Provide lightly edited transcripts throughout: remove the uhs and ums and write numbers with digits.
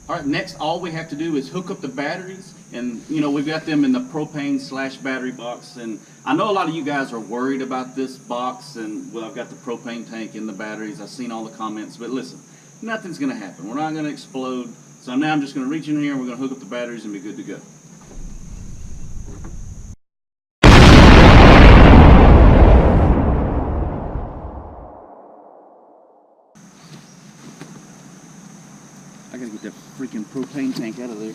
All right, next all we have to do is hook up the batteries, and you know, we've got them in the propane / battery box. And I know a lot of you guys are worried about this box, and well, I've got the propane tank in the batteries. I've seen all the comments, but listen, nothing's gonna happen. We're not gonna explode. So now I'm just gonna reach in here and we're gonna hook up the batteries and be good to go. I gotta get that freaking propane tank out of there.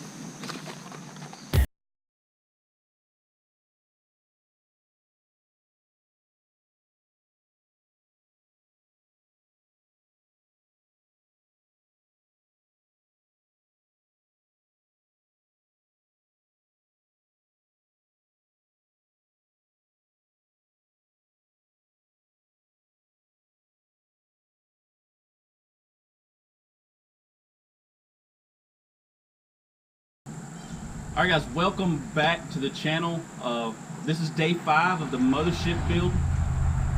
Alright guys, welcome back to the channel. This is day 5 of the mothership build.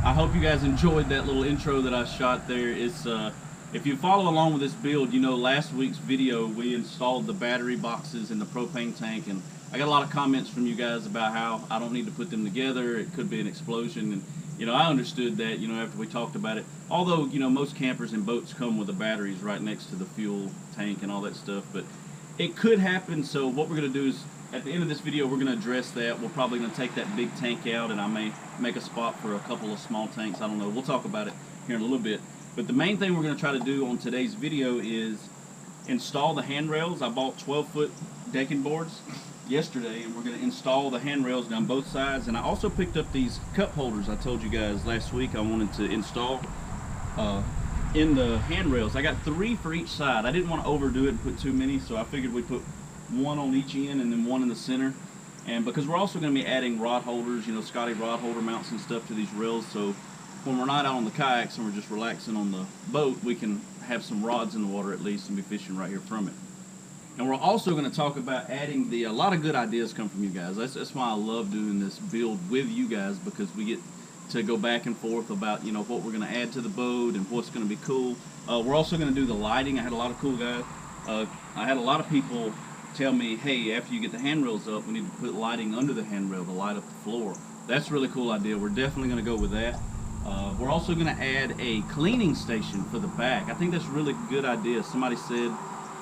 I hope you guys enjoyed that little intro that I shot there. If you follow along with this build, you know last week's video we installed the battery boxes in the propane tank, and I got a lot of comments from you guys about how I don't need to put them together, it could be an explosion, and you know, I understood that, you know, after we talked about it. Although, you know, most campers and boats come with the batteries right next to the fuel tank and all that stuff, but it could happen. So what we're going to do is, at the end of this video, we're going to address that. We're probably going to take that big tank out, and I may make a spot for a couple of small tanks. I don't know. We'll talk about it here in a little bit. But the main thing we're going to try to do on today's video is install the handrails. I bought 12-foot decking boards yesterday, and we're going to install the handrails down both sides. And I also picked up these cup holders I told you guys last week I wanted to install in the handrails. I got 3 for each side. I didn't want to overdo it and put too many, so I figured we'd put 1 on each end and then 1 in the center. And because we're also going to be adding rod holders, you know, Scotty rod holder mounts and stuff to these rails, so when we're not out on the kayaks and we're just relaxing on the boat, we can have some rods in the water at least and be fishing right here from it. And we're also going to talk about adding a lot of good ideas come from you guys. That's why I love doing this build with you guys, because we get to go back and forth about, you know, what we're going to add to the boat and what's going to be cool. We're also going to do the lighting. I had a lot of cool guys. I had a lot of people tell me, hey, after you get the handrails up, we need to put lighting under the handrail to light up the floor. That's a really cool idea. We're definitely going to go with that. We're also going to add a cleaning station for the back. I think that's a really good idea. Somebody said,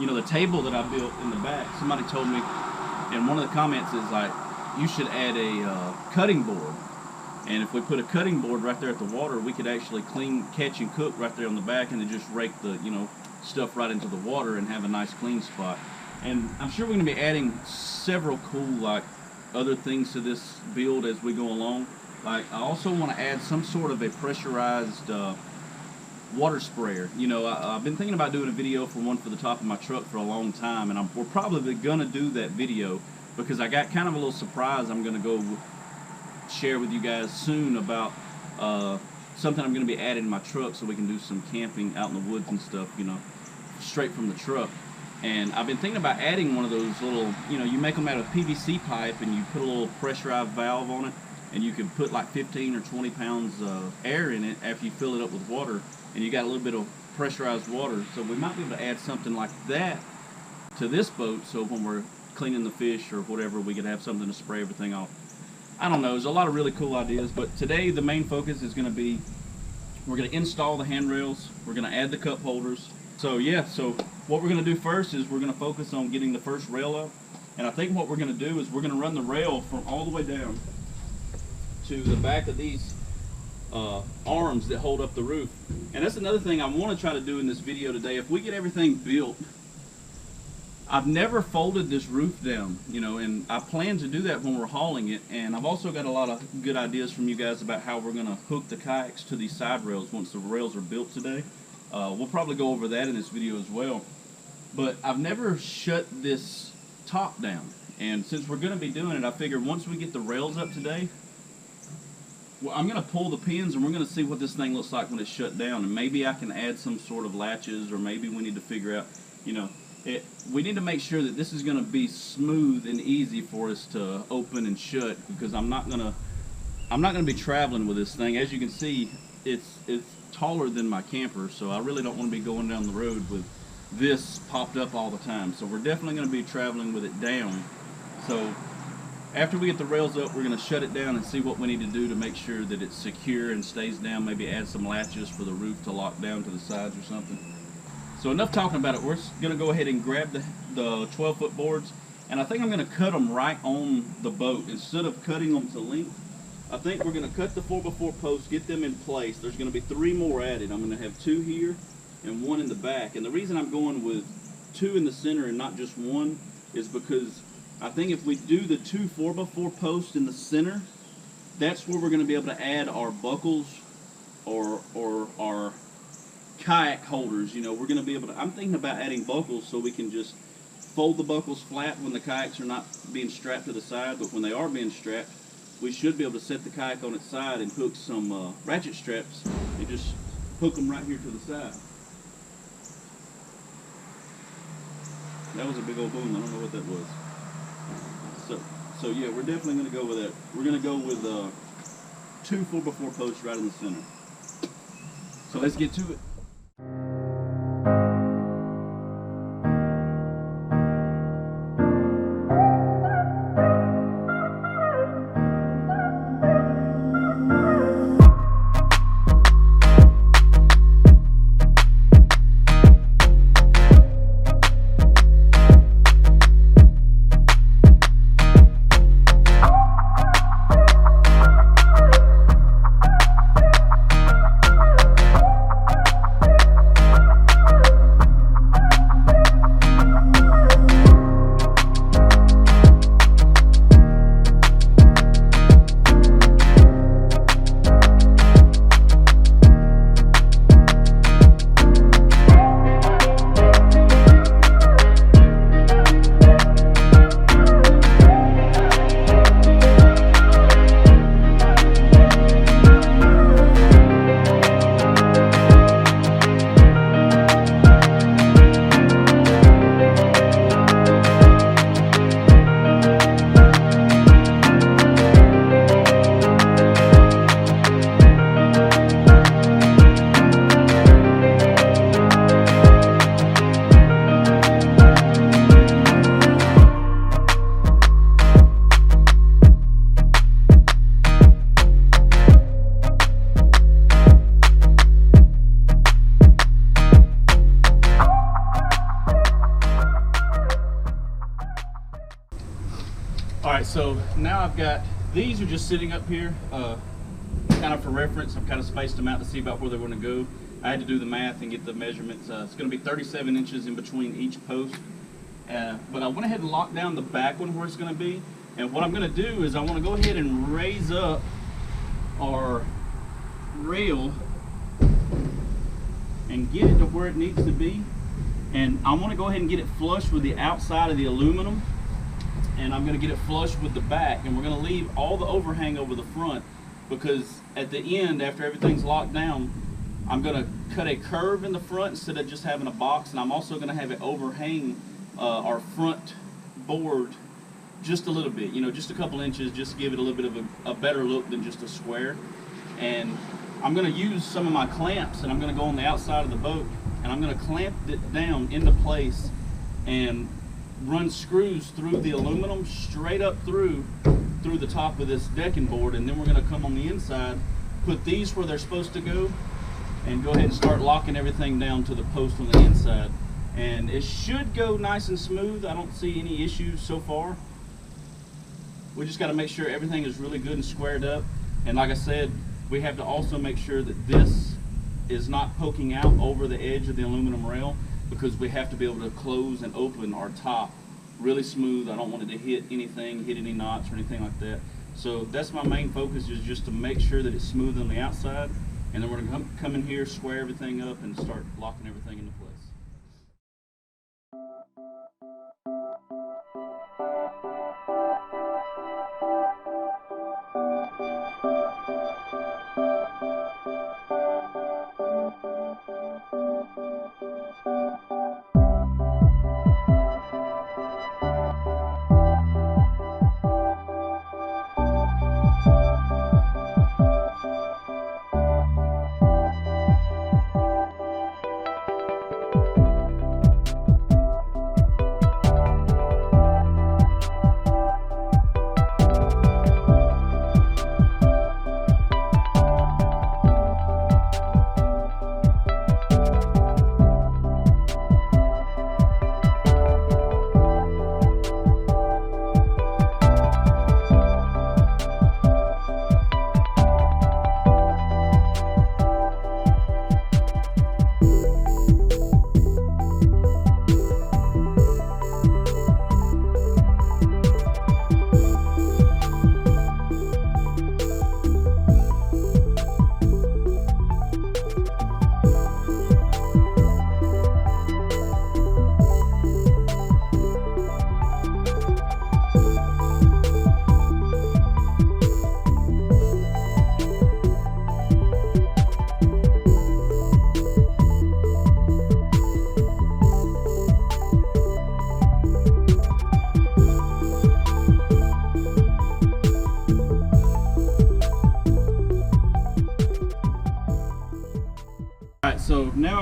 you know, the table that I built in the back, somebody told me, and one of the comments is like, you should add a cutting board. And if we put a cutting board right there at the water, we could actually clean, catch, and cook right there on the back, and then just rake the, you know, stuff right into the water and have a nice clean spot. And I'm sure we're going to be adding several cool, like, other things to this build as we go along. Like, I also want to add some sort of a pressurized water sprayer. You know, I've been thinking about doing a video for one for the top of my truck for a long time, and we're probably going to do that video because I got kind of a little surprise I'm going to go share with you guys soon about something I'm going to be adding to my truck so we can do some camping out in the woods and stuff, you know, straight from the truck. And I've been thinking about adding one of those little, you know, you make them out of PVC pipe and you put a little pressurized valve on it, and you can put like 15 or 20 pounds of air in it after you fill it up with water, and you got a little bit of pressurized water. So we might be able to add something like that to this boat, so when we're cleaning the fish or whatever, we could have something to spray everything off. I don't know, there's a lot of really cool ideas, but today the main focus is going to be, we're going to install the handrails, we're going to add the cup holders. So yeah, so what we're going to do first is we're going to focus on getting the first rail up, and I think what we're going to do is we're going to run the rail from all the way down to the back of these arms that hold up the roof. And that's another thing I want to try to do in this video today. If we get everything built, I've never folded this roof down, you know, and I plan to do that when we're hauling it. And I've also got a lot of good ideas from you guys about how we're going to hook the kayaks to these side rails once the rails are built today. We'll probably go over that in this video as well. But I've never shut this top down, and since we're going to be doing it, I figured once we get the rails up today, well, I'm going to pull the pins and we're going to see what this thing looks like when it's shut down, and maybe I can add some sort of latches, or maybe we need to figure out, you know, we need to make sure that this is going to be smooth and easy for us to open and shut, because I'm not going to be traveling with this thing. As you can see, it's taller than my camper, so I really don't want to be going down the road with this popped up all the time. So we're definitely going to be traveling with it down. So after we get the rails up, we're going to shut it down and see what we need to do to make sure that it's secure and stays down. Maybe add some latches for the roof to lock down to the sides or something. So enough talking about it. We're going to go ahead and grab the 12-foot boards, and I think I'm going to cut them right on the boat instead of cutting them to length. I think we're going to cut the 4x4 posts, get them in place. There's going to be 3 more added. I'm going to have 2 here and 1 in the back. And the reason I'm going with 2 in the center and not just 1 is because I think if we do the 2 4x4 posts in the center, that's where we're going to be able to add our buckles or our kayak holders. You know, we're going to be able to, I'm thinking about adding buckles so we can just fold the buckles flat when the kayaks are not being strapped to the side, but when they are being strapped, we should be able to set the kayak on its side and hook some ratchet straps and just hook them right here to the side. That was a big old boom. I don't know what that was. So yeah, we're definitely going to go with that. We're going to go with 2 4x4 posts right in the center. So let's get to it. Alright, so now I've got, these are just sitting up here, kind of for reference. I've kind of spaced them out to see about where they're going to go. I had to do the math and get the measurements. It's going to be 37 inches in between each post. But I went ahead and locked down the back one where it's going to be. And what I'm going to do is I want to go ahead and raise up our rail and get it to where it needs to be. And I want to go ahead and get it flush with the outside of the aluminum. And I'm going to get it flush with the back, and we're going to leave all the overhang over the front, because at the end, after everything's locked down, I'm going to cut a curve in the front instead of just having a box, and I'm also going to have it overhang our front board just a little bit, you know, just a couple inches, just to give it a little bit of a better look than just a square. And I'm going to use some of my clamps, and I'm going to go on the outside of the boat, and I'm going to clamp it down into place and run screws through the aluminum straight up through the top of this decking board, and then we're going to come on the inside, put these where they're supposed to go, and go ahead and start locking everything down to the post on the inside. And it should go nice and smooth. I don't see any issues so far. We just got to make sure everything is really good and squared up. And like I said, we have to also make sure that this is not poking out over the edge of the aluminum rail, because we have to be able to close and open our top really smooth. I don't want it to hit anything, hit any knots or anything like that. So that's my main focus, is just to make sure that it's smooth on the outside, and then we're going to come in here, square everything up, and start locking everything into place.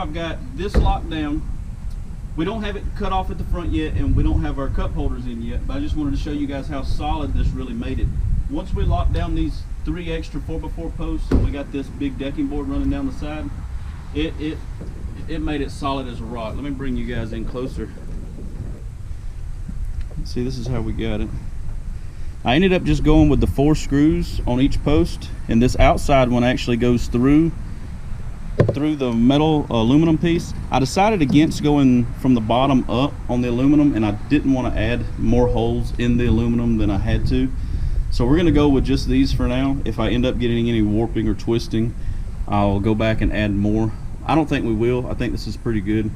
I've got this locked down. We don't have it cut off at the front yet, and we don't have our cup holders in yet, but I just wanted to show you guys how solid this really made it. Once we lock down these 3 extra 4x4 posts, we got this big decking board running down the side, it made it solid as a rock. Let me bring you guys in closer. See, this is how we got it. I ended up just going with the 4 screws on each post, and this outside one actually goes through the metal aluminum piece. I decided against going from the bottom up on the aluminum, and I didn't want to add more holes in the aluminum than I had to. So we're going to go with just these for now. If I end up getting any warping or twisting, I'll go back and add more. I don't think we will. I think this is pretty good.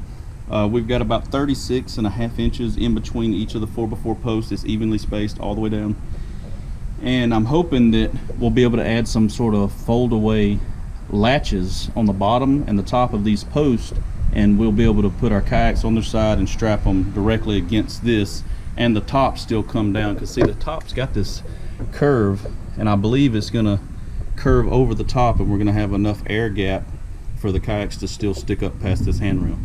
We've got about 36.5 inches in between each of the 4x4 posts. It's evenly spaced all the way down. And I'm hoping that we'll be able to add some sort of fold away latches on the bottom and the top of these posts, and we'll be able to put our kayaks on their side and strap them directly against this, and the top still come down, because see, the top's got this curve, and I believe it's gonna curve over the top, and we're gonna have enough air gap for the kayaks to still stick up past this handrail.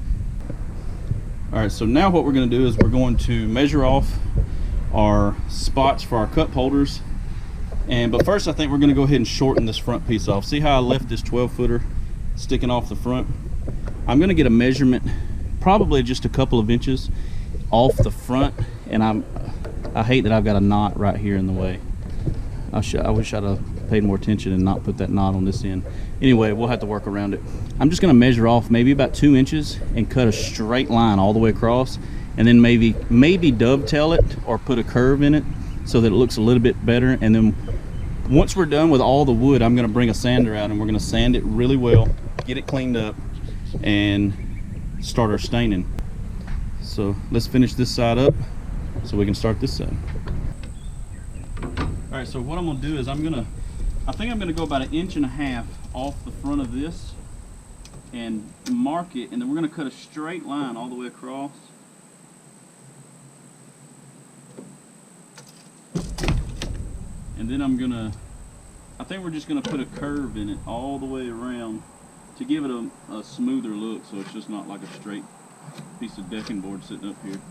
All right, so now what we're gonna do is we're going to measure off our spots for our cup holders. But first, I think we're going to go ahead and shorten this front piece off. See how I left this 12-footer sticking off the front? I'm going to get a measurement, probably just a couple of inches off the front, and I hate that I've got a knot right here in the way. I wish I'd have paid more attention and not put that knot on this end. Anyway, we'll have to work around it. I'm just going to measure off maybe about 2 inches and cut a straight line all the way across, and then maybe dovetail it or put a curve in it so that it looks a little bit better. And then once we're done with all the wood, I'm going to bring a sander out and we're going to sand it really well, get it cleaned up, and start our staining. So let's finish this side up so we can start this side. All right, so what I'm going to do is I think I'm going to go about 1.5 inches off the front of this and mark it, and then we're going to cut a straight line all the way across. And then I think we're just gonna put a curve in it all the way around to give it a smoother look, so it's just not like a straight piece of decking board sitting up here.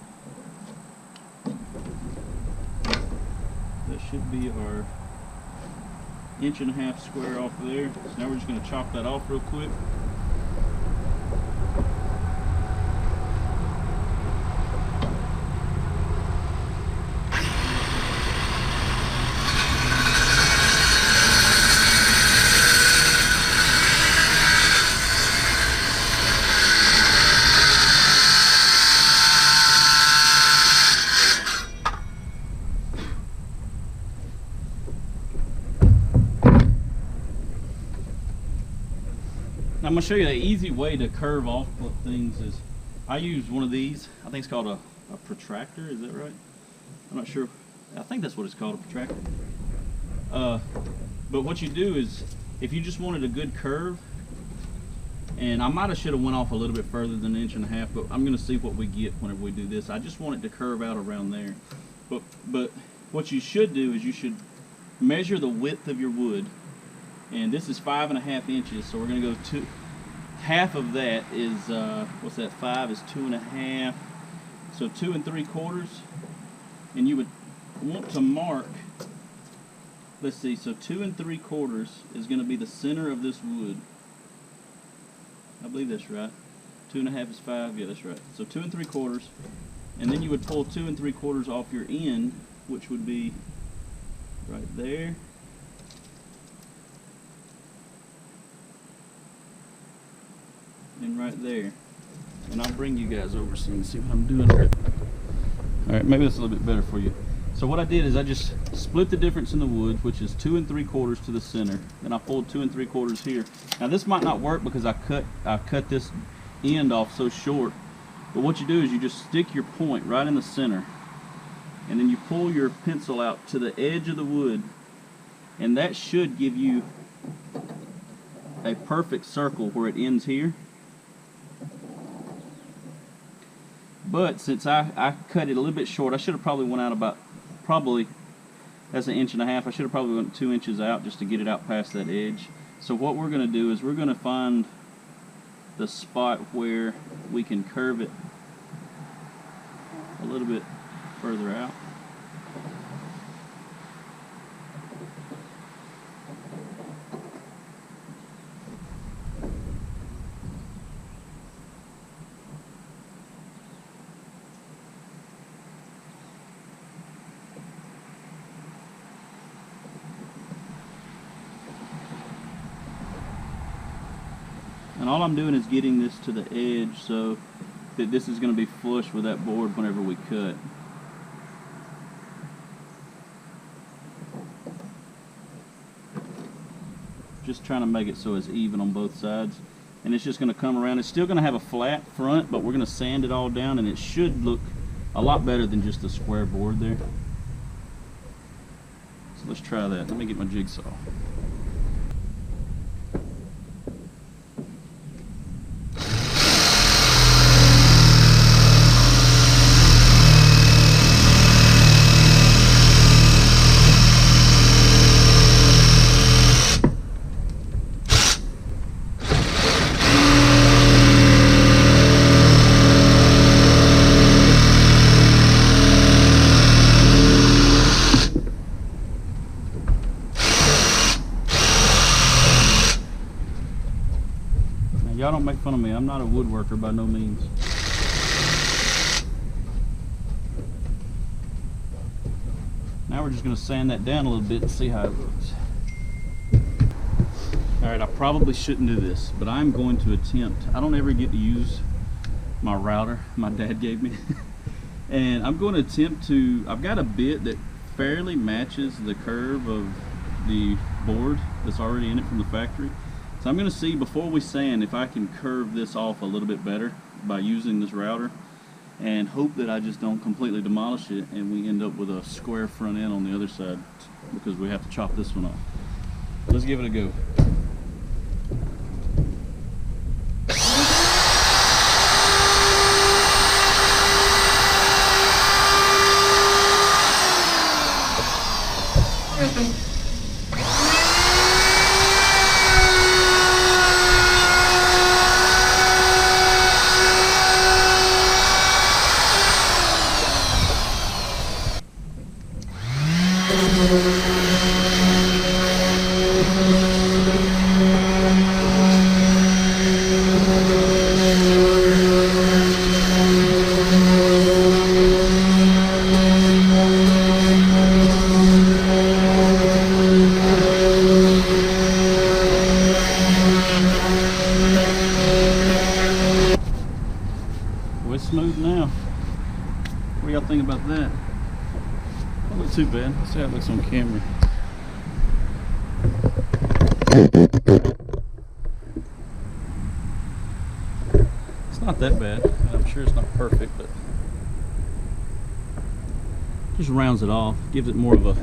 That should be our 1.5 inch square off there. So now we're just gonna chop that off real quick. I'm going to show you an easy way to curve off things. Is I use one of these. I think it's called a protractor. Is that right? I'm not sure. I think that's what it's called, a protractor. But what you do is, if you just wanted a good curve, and I might have should have went off a little bit further than 1.5 inches, but I'm going to see what we get whenever we do this. I just want it to curve out around there. But what you should do is you should measure the width of your wood. And this is 5.5 inches, so we're going to go half of that is, what's that, 5 is 2.5, so 2 3/4, and you would want to mark, let's see, so 2 3/4 is going to be the center of this wood. I believe that's right. 2.5 is 5, yeah, that's right. So 2 3/4, and then you would pull 2 3/4 off your end, which would be right there. And right there. And I'll bring you guys over so you can see what I'm doing here. Alright, maybe that's a little bit better for you. So what I did is I just split the difference in the wood, which is 2 3/4 to the center. Then I pulled 2 3/4 here. Now this might not work because I cut this end off so short. But what you do is you just stick your point right in the center. And then you pull your pencil out to the edge of the wood. And that should give you a perfect circle where it ends here. But since I cut it a little bit short, I should have probably went out about, that's 1.5 inches. I should have probably went 2 inches out just to get it out past that edge. So what we're going to do is we're going to find the spot where we can curve it a little bit further out. And all I'm doing is getting this to the edge so that this is going to be flush with that board whenever we cut. Just trying to make it so it's even on both sides. And it's just going to come around. It's still going to have a flat front, but we're going to sand it all down, and it should look a lot better than just a square board there. So let's try that. Let me get my jigsaw. Y'all don't make fun of me. I'm not a woodworker by no means. Now we're just going to sand that down a little bit and see how it looks. Alright, I probably shouldn't do this, but I'm going to attempt. I don't ever get to use my router my dad gave me. And I'm going to attempt to, I've got a bit that fairly matches the curve of the board that's already in it from the factory. So I'm going to see before we sand if I can curve this off a little bit better by using this router, and hope that I just don't completely demolish it and we end up with a square front end on the other side because we have to chop this one off. Let's give it a go. It's smooth now. What do y'all think about that? Don't look too bad. Let's see how it looks on camera. It's not that bad, and I'm sure it's not perfect, but just rounds it off, gives it more of a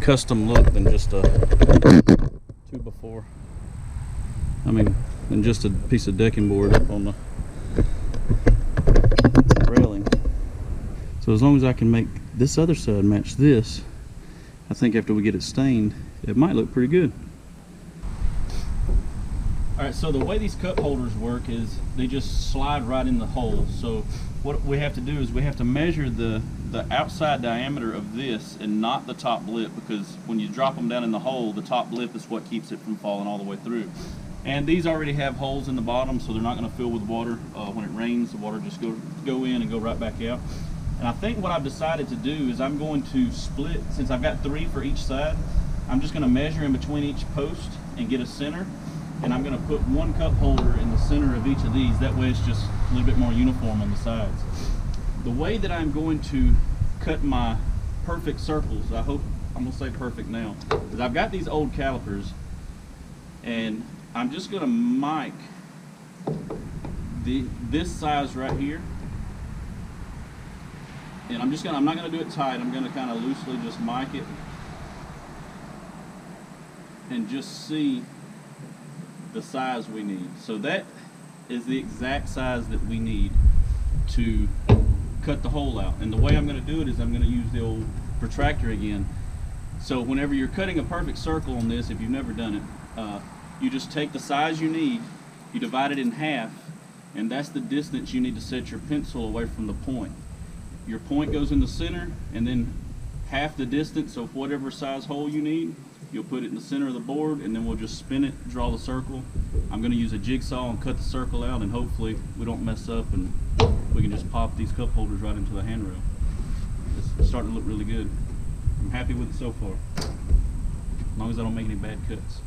custom look than just a 2x4. I mean, than just a piece of decking board up on the railing. So as long as I can make this other side match this, I think after we get it stained, it might look pretty good. Alright, so the way these cup holders work is they just slide right in the hole. So what we have to do is we have to measure the outside diameter of this and not the top lip, because when you drop them down in the hole, the top lip is what keeps it from falling all the way through. And these already have holes in the bottom, so they're not going to fill with water. When it rains, the water just go in and go right back out. And I think what I've decided to do is I'm going to split, since I've got 3 for each side, I'm just going to measure in between each post and get a center. And I'm going to put 1 cup holder in the center of each of these. That way it's just a little bit more uniform on the sides. The way that I'm going to cut my perfect circles, I hope I'm going to say perfect now, is I've got these old calipers, and I'm just going to mic this size right here. And I'm not going to do it tight. I'm going to kind of loosely just mic it and just see the size we need. So that is the exact size that we need to cut the hole out. And the way I'm going to do it is I'm going to use the old protractor again. So whenever you're cutting a perfect circle on this, if you've never done it, you just take the size you need you divide it in half, and that's the distance you need to set your pencil away from the point. Your point goes in the center, and then half the distance of whatever size hole you need, you'll put it in the center of the board, and then we'll just spin it, draw the circle. I'm going to use a jigsaw and cut the circle out, and hopefully we don't mess up and we can just pop these cup holders right into the handrail. It's starting to look really good. I'm happy with it so far, as long as I don't make any bad cuts.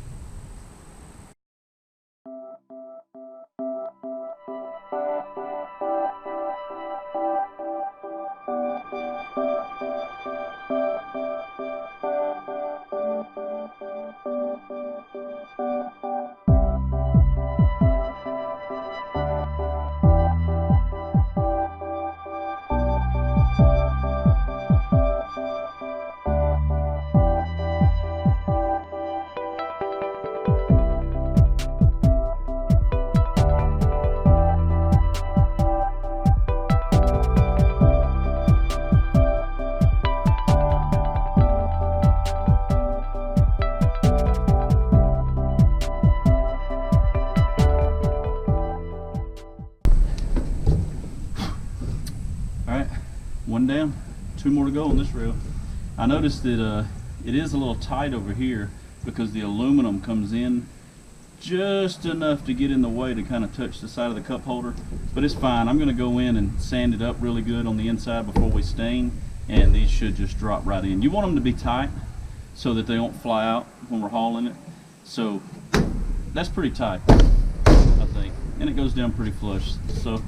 One down, 2 more to go on this rail. I noticed that it is a little tight over here because the aluminum comes in just enough to get in the way to kind of touch the side of the cup holder, but it's fine. I'm going to go in and sand it up really good on the inside before we stain, and these should just drop right in. You want them to be tight so that they don't fly out when we're hauling it. So that's pretty tight, I think, and it goes down pretty flush, so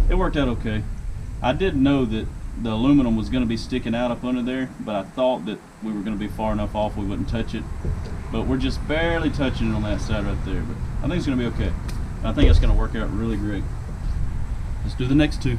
it worked out okay. I did know that the aluminum was going to be sticking out up under there, but I thought that we were going to be far enough off we wouldn't touch it. But we're just barely touching it on that side right there. But I think it's going to be okay. I think it's going to work out really great. Let's do the next 2.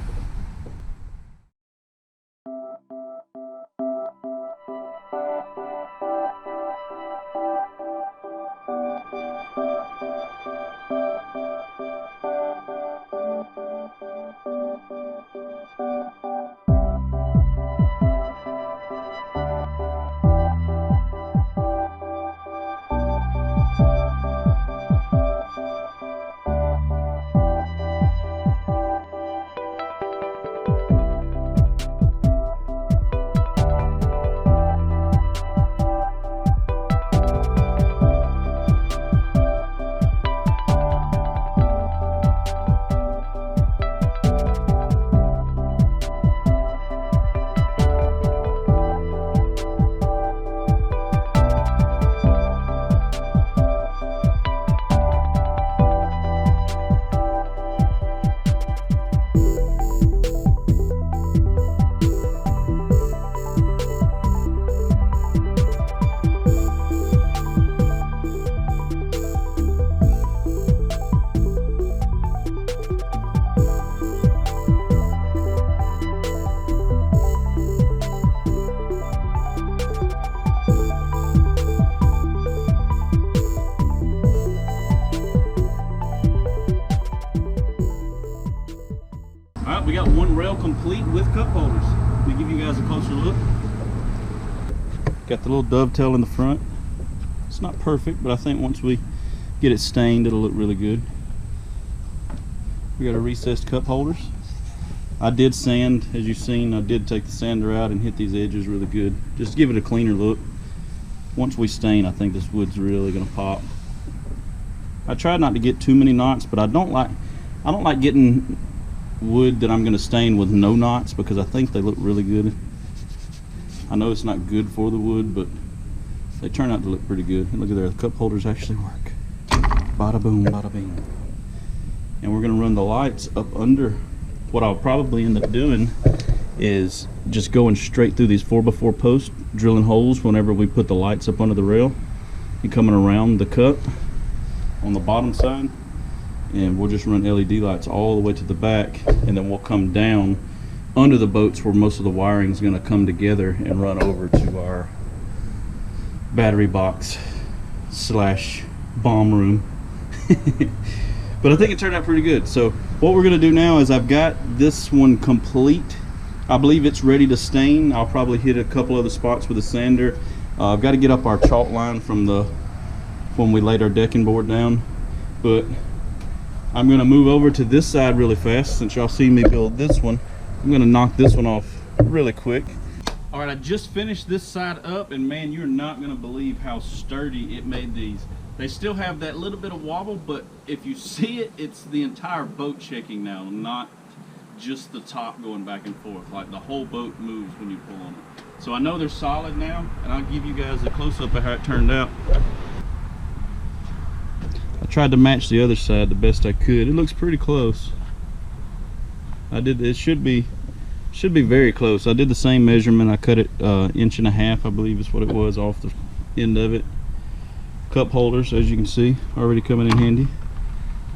Alright, we got one rail complete with cup holders. Let me give you guys a closer look. Got the little dovetail in the front. It's not perfect, but I think once we get it stained, it'll look really good. We got our recessed cup holders. I did sand, as you've seen, I did take the sander out and hit these edges really good. Just to give it a cleaner look. Once we stain, I think this wood's really gonna pop. I tried not to get too many knots, but I don't like getting wood that I'm going to stain with no knots because I think they look really good. I know it's not good for the wood, but they turn out to look pretty good. And look at there, the cup holders actually work. Bada boom, bada bing. And we're going to run the lights up under. What I'll probably end up doing is just going straight through these 4x4 posts, drilling holes whenever we put the lights up under the rail, and coming around the cup on the bottom side. And we'll just run LED lights all the way to the back, and then we'll come down under the boats where most of the wiring is going to come together and run over to our battery box slash bomb room. But I think it turned out pretty good. So what we're going to do now is I've got this one complete. I believe it's ready to stain. I'll probably hit a couple other spots with a sander. I've got to get up our chalk line from when we laid our decking board down, but I'm gonna move over to this side really fast since y'all see me build this one. I'm gonna knock this one off really quick. All right, I just finished this side up, and man, you're not gonna believe how sturdy it made these. They still have that little bit of wobble, but if you see it, it's the entire boat shaking now, not just the top going back and forth. Like the whole boat moves when you pull on it. So I know they're solid now, and I'll give you guys a close-up of how it turned out. I tried to match the other side the best I could. It looks pretty close. I did. It should be very close. I did the same measurement. I cut it 1.5 inches, I believe is what it was, off the end of it. Cup holders, as you can see, already coming in handy.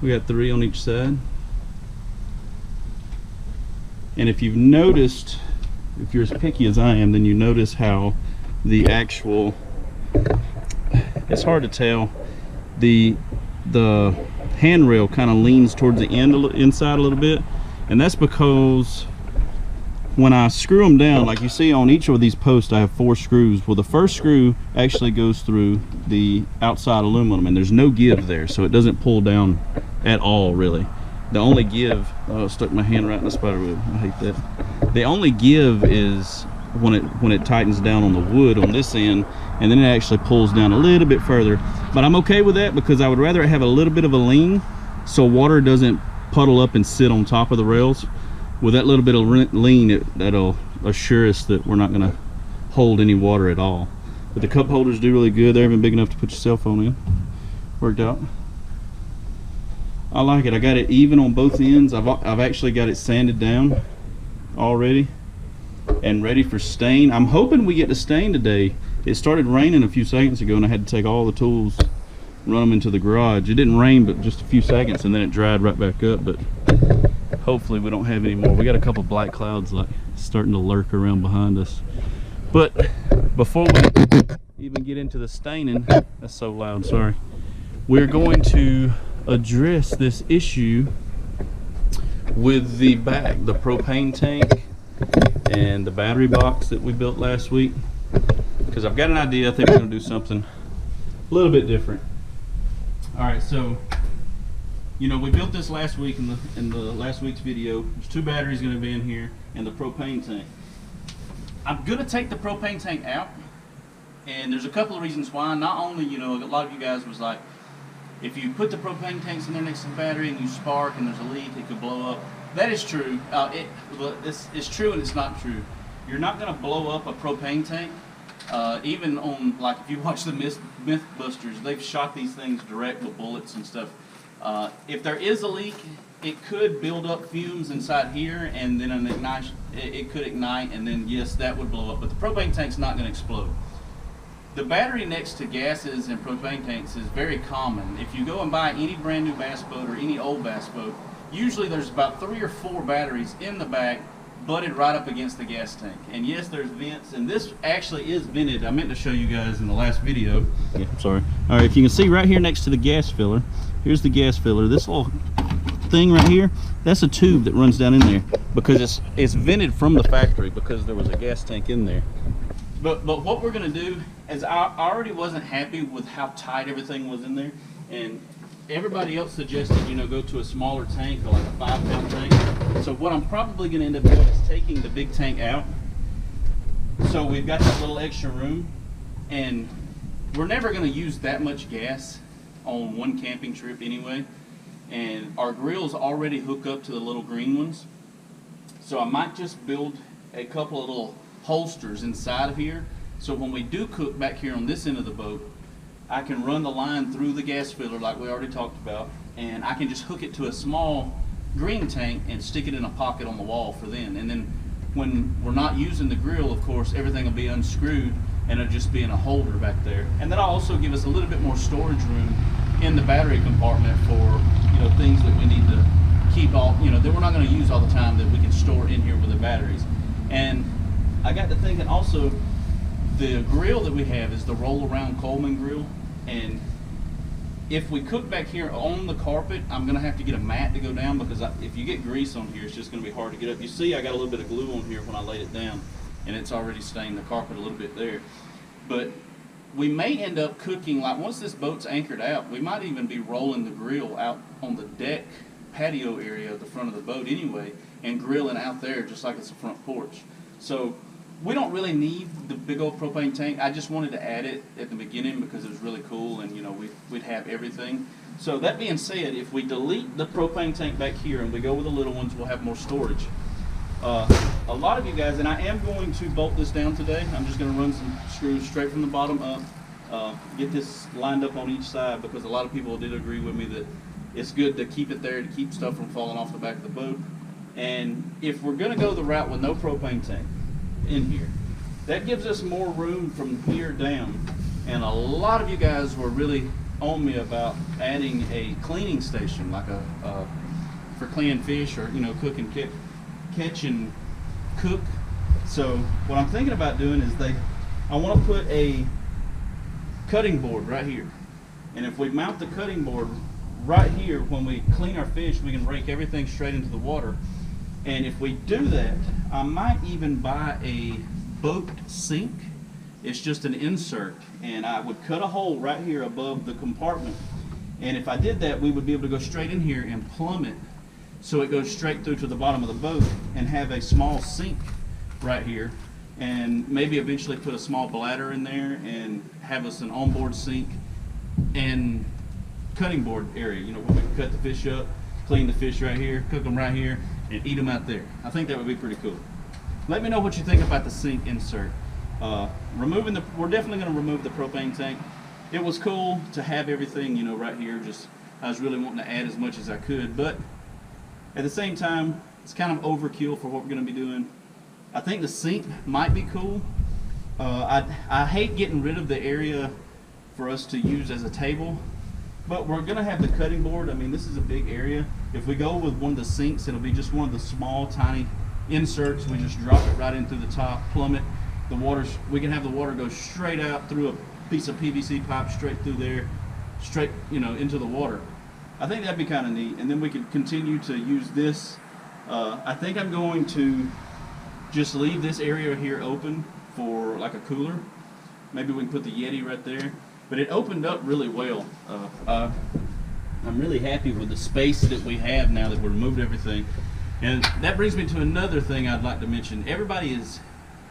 We got 3 on each side. And if you've noticed, if you're as picky as I am, then you notice how the actual, it's hard to tell, the handrail kind of leans towards the inside a little bit, and that's because when I screw them down, like you see on each of these posts, I have 4 screws. Well, the first screw actually goes through the outside aluminum, and there's no give there, so it doesn't pull down at all, really. The only give, oh, I stuck my hand right in the spider web. I hate that. The only give is when it tightens down on the wood on this end, and then it actually pulls down a little bit further. But I'm okay with that because I would rather have a little bit of a lean so water doesn't puddle up and sit on top of the rails. With that little bit of lean, that'll assure us that we're not going to hold any water at all. But the cup holders do really good. They're even big enough to put your cell phone in. Worked out. I like it. I got it even on both ends. I've actually got it sanded down already and ready for stain. I'm hoping we get to stain today. It started raining a few seconds ago, and I had to take all the tools, run them into the garage. It didn't rain but just a few seconds, and then it dried right back up. But hopefully we don't have any more. We got a couple black clouds like starting to lurk around behind us. But before we even get into the staining, that's so loud, sorry, we're going to address this issue with the back, the propane tank and the battery box that we built last week, because I've got an idea. I think we're going to do something a little bit different. All right, so you know, we built this last week in the last week's video. There's 2 batteries going to be in here and the propane tank. I'm going to take the propane tank out, and there's a couple of reasons why. Not only, you know, a lot of you guys was like, if you put the propane tanks in there next to the battery and you spark and there's a leak, it could blow up. That is true. It's true and it's not true. You're not going to blow up a propane tank. Even on, like, if you watch the Mythbusters, they've shot these things direct with bullets and stuff. If there is a leak, it could build up fumes inside here, and then it could ignite, and then yes, that would blow up. But the propane tank's not going to explode. The battery next to gases and propane tanks is very common. If you go and buy any brand new bass boat or any old bass boat, usually there's about 3 or 4 batteries in the back butted right up against the gas tank. And yes, there's vents, and this actually is vented. I meant to show you guys in the last video. Yeah, I'm sorry. All right, if you can see right here next to the gas filler, here's the gas filler. This little thing right here, that's a tube that runs down in there because it's vented from the factory because there was a gas tank in there. But what we're gonna do is, I already wasn't happy with how tight everything was in there, and everybody else suggested, you know, go to a smaller tank or like a 5-pound tank. So what I'm probably gonna end up doing is taking the big tank out. So we've got that little extra room, and we're never gonna use that much gas on one camping trip anyway. And our grills already hook up to the little green ones. So I might just build a couple of little holsters inside of here, so when we do cook back here on this end of the boat, I can run the line through the gas filler like we already talked about, and I can just hook it to a small green tank and stick it in a pocket on the wall for then. And then when we're not using the grill, of course, everything will be unscrewed and it'll just be in a holder back there. And that'll also give us a little bit more storage room in the battery compartment for, you know, things that we need to keep all, you know, that we're not going to use all the time, that we can store in here with the batteries. And I got to thinking also, the grill that we have is the roll around Coleman grill, and if we cook back here on the carpet, I'm going to have to get a mat to go down, because if you get grease on here, it's just going to be hard to get up. You see I got a little bit of glue on here when I laid it down, and it's already stained the carpet a little bit there. But we may end up cooking, like once this boat's anchored out, we might even be rolling the grill out on the deck patio area at the front of the boat anyway, and grilling out there just like it's a front porch. So we don't really need the big old propane tank. I just wanted to add it at the beginning because it was really cool, and we'd have everything. So that being said, if we delete the propane tank back here and we go with the little ones, we'll have more storage. A lot of you guys, and I am going to bolt this down today. I'm just going to run some screws straight from the bottom up, get this lined up on each side, because a lot of people did agree with me that it's good to keep it there to keep stuff from falling off the back of the boat. And if we're going to go the route with no propane tank in here, that gives us more room from here down. And a lot of you guys were really on me about adding a cleaning station, like for cleaning fish, or cook and catch and cook. So what I'm thinking about doing is I want to put a cutting board right here, and if we mount the cutting board right here, when we clean our fish, we can rake everything straight into the water. And if we do that, I might even buy a boat sink. It's just an insert, and I would cut a hole right here above the compartment, and if I did that, we would be able to go straight in here and plumb it so it goes straight through to the bottom of the boat, and have a small sink right here, and maybe eventually put a small bladder in there and have us an onboard sink and cutting board area, where we can cut the fish up, clean the fish right here, cook them right here, and eat them out there. I think that would be pretty cool. Let me know what you think about the sink insert. We're definitely going to remove the propane tank. It was cool to have everything, right here. I was really wanting to add as much as I could, but at the same time, it's kind of overkill for what we're going to be doing. I think the sink might be cool. I hate getting rid of the area for us to use as a table, but we're going to have the cutting board. I mean, this is a big area. If we go with one of the sinks, it'll be just one of the small, tiny inserts. We just drop it right in through the top, plumb it. We can have the water go straight out through a piece of PVC pipe, straight through there, straight, into the water. I think that'd be kind of neat, and then we could continue to use this. I think I'm going to just leave this area here open for like a cooler. Maybe we can put the Yeti right there. But it opened up really well. I'm really happy with the space that we have now that we've removed everything. And that brings me to another thing I'd like to mention. Everybody is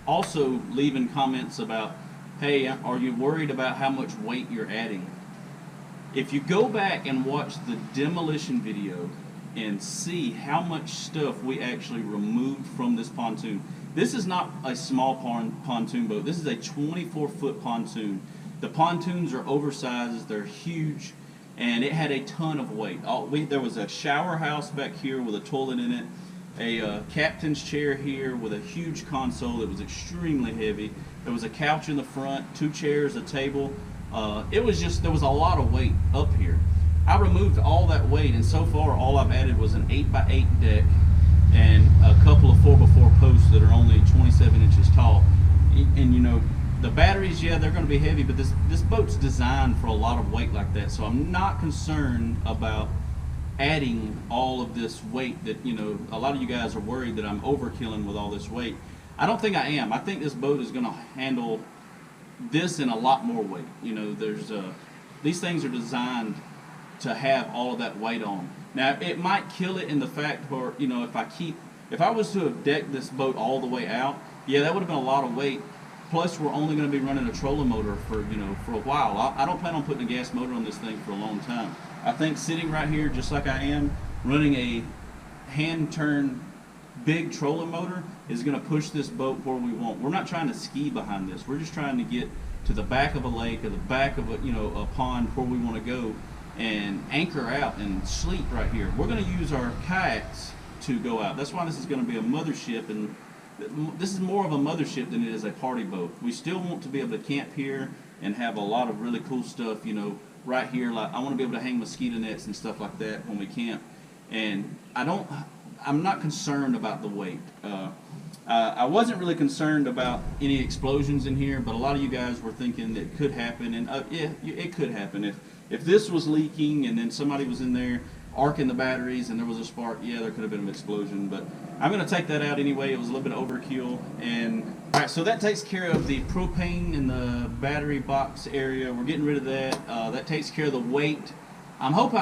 also leaving comments about, hey, are you worried about how much weight you're adding? If you go back and watch the demolition video and see how much stuff we actually removed from this pontoon. This is not a small pontoon boat. This is a 24-foot pontoon. The pontoons are oversized, they're huge, and it had a ton of weight. There was a shower house back here with a toilet in it, a captain's chair here with a huge console that was extremely heavy. There was a couch in the front, 2 chairs, a table. There was a lot of weight up here. I removed all that weight, and so far all I've added was an 8x8 deck and a couple of 4x4 posts that are only 27 inches tall. And the batteries, yeah, they're going to be heavy, but this boat's designed for a lot of weight like that, so I'm not concerned about adding all of this weight that, a lot of you guys are worried that I'm overkilling with all this weight. I don't think I am. I think this boat is going to handle this and a lot more weight. These things are designed to have all of that weight on. Now, it might kill it in the fact where, if I was to have decked this boat all the way out, yeah, that would have been a lot of weight. Plus, we're only going to be running a trolling motor for a while. I don't plan on putting a gas motor on this thing for a long time. I think sitting right here, just like I am, running a hand-turned big trolling motor is going to push this boat where we want. We're not trying to ski behind this. We're just trying to get to the back of a lake or the back of a pond where we want to go and anchor out and sleep right here. We're going to use our kayaks to go out. That's why this is going to be a mothership, and this is more of a mothership than it is a party boat. We still want to be able to camp here and have a lot of really cool stuff, right here. Like, I want to be able to hang mosquito nets and stuff like that when we camp. And I'm not concerned about the weight. I wasn't really concerned about any explosions in here, but a lot of you guys were thinking that it could happen, and yeah, it could happen. If this was leaking and then somebody was in there arcing the batteries and there was a spark, yeah, there could have been an explosion. But I'm going to take that out anyway. It was a little bit overkill, and All right, so that takes care of the propane in the battery box area. We're getting rid of that. That takes care of the weight. I hope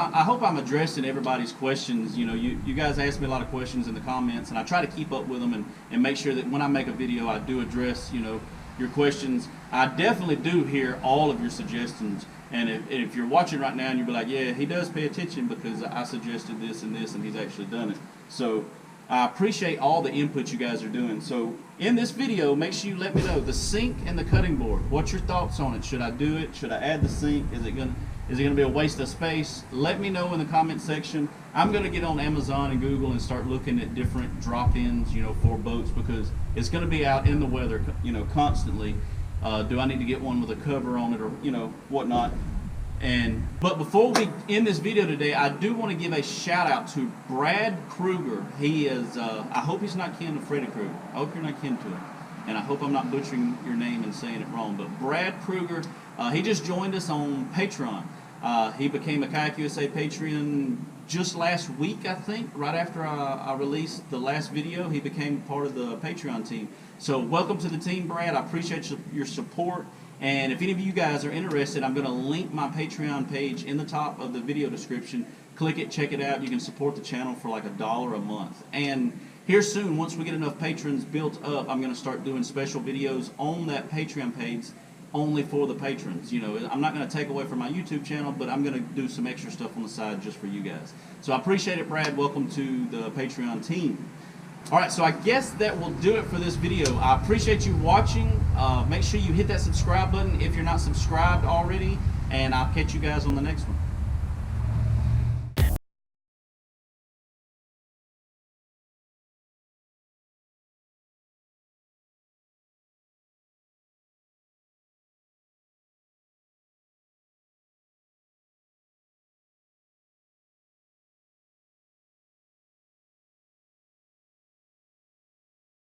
I'm addressing everybody's questions. You know, you guys ask me a lot of questions in the comments, and I try to keep up with them and make sure that when I make a video, I do address, you know, your questions. I definitely do hear all of your suggestions. And if you're watching right now and you'll be like, yeah, he does pay attention because I suggested this and this and he's actually done it. So I appreciate all the input you guys are doing. So in this video, make sure you let me know the sink and the cutting board. What's your thoughts on it? Should I do it? Should I add the sink? Is it gonna be a waste of space? Let me know in the comment section. I'm gonna get on Amazon and Google and start looking at different drop-ins, you know, for boats, because it's gonna be out in the weather, you know, constantly. Do I need to get one with a cover on it, or, you know, whatnot? But before we end this video today, I do want to give a shout out to Brad Kruger. He is, I hope he's not kin to Freddy Krueger. I hope you're not kin to him. And I hope I'm not butchering your name and saying it wrong. But Brad Kruger, he just joined us on Patreon. He became a Kayak USA Patreon just last week, I think, right after I released the last video. He became part of the Patreon team. So welcome to the team, Brad. I appreciate your support. And if any of you guys are interested, I'm going to link my Patreon page in the top of the video description. Click it, check it out. You can support the channel for like $1 a month. And here soon, once we get enough patrons built up, I'm going to start doing special videos on that Patreon page only for the patrons. You know, I'm not going to take away from my YouTube channel, but I'm going to do some extra stuff on the side just for you guys. So I appreciate it, Brad. Welcome to the Patreon team. Alright, so I guess that will do it for this video. I appreciate you watching. Make sure you hit that subscribe button if you're not subscribed already, and I'll catch you guys on the next one.